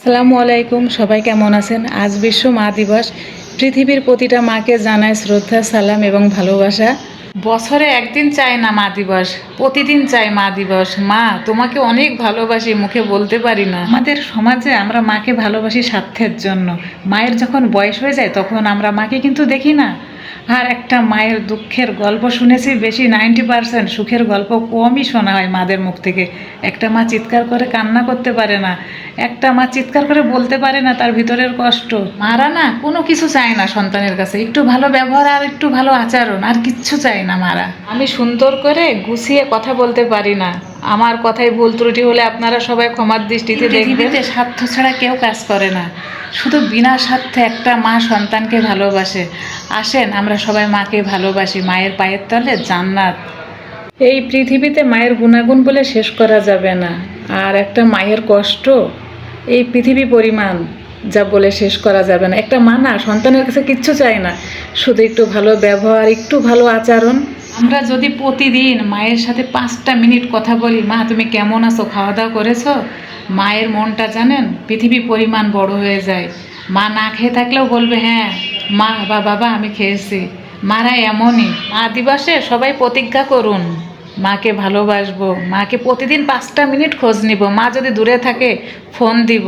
আসসালামু আলাইকুম, সবাই কেমন আছেন? আজ বিশ্ব মা দিবস। পৃথিবীর প্রতিটা মাকে জানায় শ্রদ্ধা, সালাম এবং ভালোবাসা। বছরে একদিন চাই না মা দিবস, প্রতিদিন চাই মা দিবস। মা, তোমাকে অনেক ভালোবাসি, মুখে বলতে পারি না। আমাদের সমাজে আমরা মাকে ভালোবাসি স্বার্থের জন্য। মায়ের যখন বয়স হয়ে যায় তখন আমরা মাকে কিন্তু দেখি না। আর একটা মায়ের দুঃখের গল্প শুনেছি বেশি, 90% সুখের গল্প কমই শোনা হয় মাদের মুখ থেকে। একটা মা চিৎকার করে কান্না করতে পারে না, একটা মা চিৎকার করে বলতে পারে না তার ভিতরের কষ্ট। মারা না কোনো কিছু চায় না সন্তানের কাছে, একটু ভালো ব্যবহার আর একটু ভালো আচরণ, আর কিচ্ছু চায় না মারা। আমি সুন্দর করে গুছিয়ে কথা বলতে পারি না, আমার কথায় ভুল ত্রুটি হলে আপনারা সবাই ক্ষমার দৃষ্টিতে দেখবেন। স্বার্থ ছাড়া কেউ কাজ করে না, শুধু বিনা স্বার্থে একটা মা সন্তানকে ভালোবাসে। আসেন আমরা সবাই মাকে ভালোবাসি, মায়ের পায়ের তলে জান্নাত। এই পৃথিবীতে মায়ের গুণাগুণ বলে শেষ করা যাবে না, আর একটা মায়ের কষ্ট এই পৃথিবী পরিমাণ, যা বলে শেষ করা যাবে না। একটা মা না সন্তানের কাছে কিচ্ছু চায় না, শুধু একটু ভালো ব্যবহার, একটু ভালো আচরণ। আমরা যদি প্রতিদিন মায়ের সাথে 5টা মিনিট কথা বলি, মা তুমি কেমন আছো, খাওয়া দাওয়া করেছো, মায়ের মনটা জানেন পৃথিবী পরিমাণ বড় হয়ে যায়। মা না খেয়ে থাকলেও বলবে হ্যাঁ মা বা বাবা আমি খেয়েছি। মারা এমনই। মা দিবসে সবাই প্রতিজ্ঞা করুন মাকে ভালোবাসবো, মাকে প্রতিদিন 5টা মিনিট খোঁজ নিব, মা যদি দূরে থাকে ফোন দিব।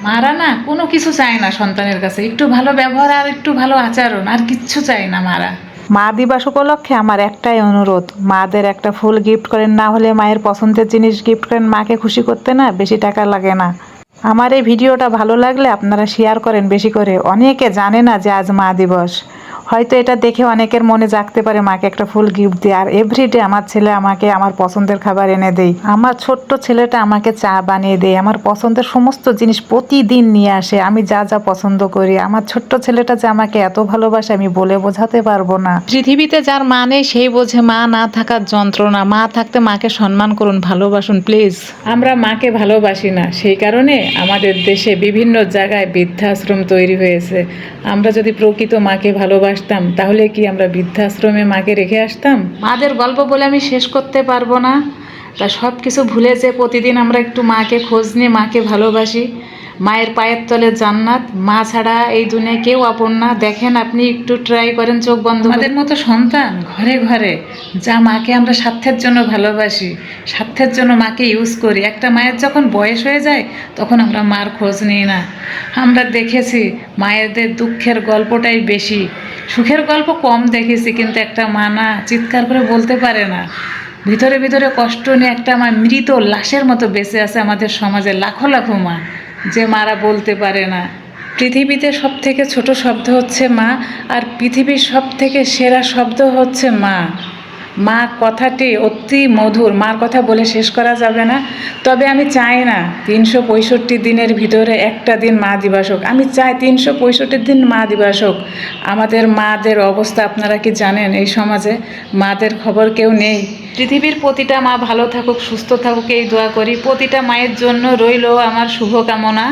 মারা না কোনো কিছু চায় না সন্তানের কাছে, একটু ভালো ব্যবহার আর একটু ভালো আচরণ, আর কিচ্ছু চায় না মারা। মা দিবস উপলক্ষে আমার একটাই অনুরোধ, মাদের একটা ফুল গিফট করেন, না হলে মায়ের পছন্দের জিনিস গিফট করেন। মাকে খুশি করতে না বেশি টাকা লাগে না। আমার এই ভিডিওটা ভালো লাগলে আপনারা শেয়ার করেন বেশি করে। অনেকে জানে না যে আজ মা দিবস। হয়তো এটা দেখে অনেকের মনে জাগতে পারে মাকে একটা ফুল গিফট দিয়ে। আর এভরিডে আমার ছেলে আমাকে আমার পছন্দের খাবার এনে দেয়, আমার ছোট্ট ছেলেটা আমাকে চা বানিয়ে দেয়, আমার পছন্দের সমস্ত জিনিস প্রতিদিন নিয়ে আসে, আমি যা যা পছন্দ করি। আমার ছোট্ট ছেলেটা যে আমাকে এত ভালোবাসে আমি বলে বোঝাতে পারবো না। পৃথিবীতে যার মা নেই সেই বোঝে মা না থাকার যন্ত্রণা। মা থাকতে মাকে সম্মান করুন, ভালোবাসুন প্লিজ। আমরা মাকে ভালোবাসি না, সেই কারণে আমাদের দেশে বিভিন্ন জায়গায় বৃদ্ধাশ্রম তৈরি হয়েছে। আমরা যদি প্রকৃত মাকে ভালোবাসতাম তাহলে কি আমরা বৃদ্ধাশ্রমে মাকে রেখে আসতাম? মাদের গল্প বলে আমি শেষ করতে পারবো না। তা সব কিছু ভুলে যে প্রতিদিন আমরা একটু মাকে খোঁজ নিয়ে মাকে ভালোবাসি। মায়ের পায়ের তলে জান্নাত, মা ছাড়া এই দুনিয়ায় কেউ আপন না। দেখেন আপনি একটু ট্রাই করেন চোখ বন্ধ। আমাদের মতো সন্তান ঘরে ঘরে, যা মাকে আমরা স্বার্থের জন্য ভালোবাসি, স্বার্থের জন্য মাকে ইউজ করি। একটা মায়ের যখন বয়স হয়ে যায় তখন আমরা মার খোঁজ নিই না। আমরা দেখেছি মায়েদের দুঃখের গল্পটাই বেশি, সুখের গল্প কম দেখেছি। কিন্তু একটা মা না চিৎকার করে বলতে পারে না, ভিতরে ভিতরে কষ্ট নিয়ে একটা মা মৃত লাশের মতো বেঁচে আছে আমাদের সমাজে। লাখো লাখো মা যে মারা বলতে পারে না। পৃথিবীতে সব থেকে ছোট শব্দ হচ্ছে মা, আর পৃথিবীর সব থেকে সেরা শব্দ হচ্ছে মা। মা কথাটি অতি মধুর, মার কথা বলে শেষ করা যাবে না। তবে আমি চাই না 365 দিনের ভিতরে একটা দিন মা দিবস হোক। আমি চাই 365 দিন মা দিবস হোক। আমাদের মাদের অবস্থা আপনারা কি জানেন? এই সমাজে মাদের খবর কেউ নেই। পৃথিবীর প্রতিটা মা ভালো থাকুক, সুস্থ থাকুক এই দোয়া করি। প্রতিটা মায়ের জন্য রইল আমার শুভকামনা।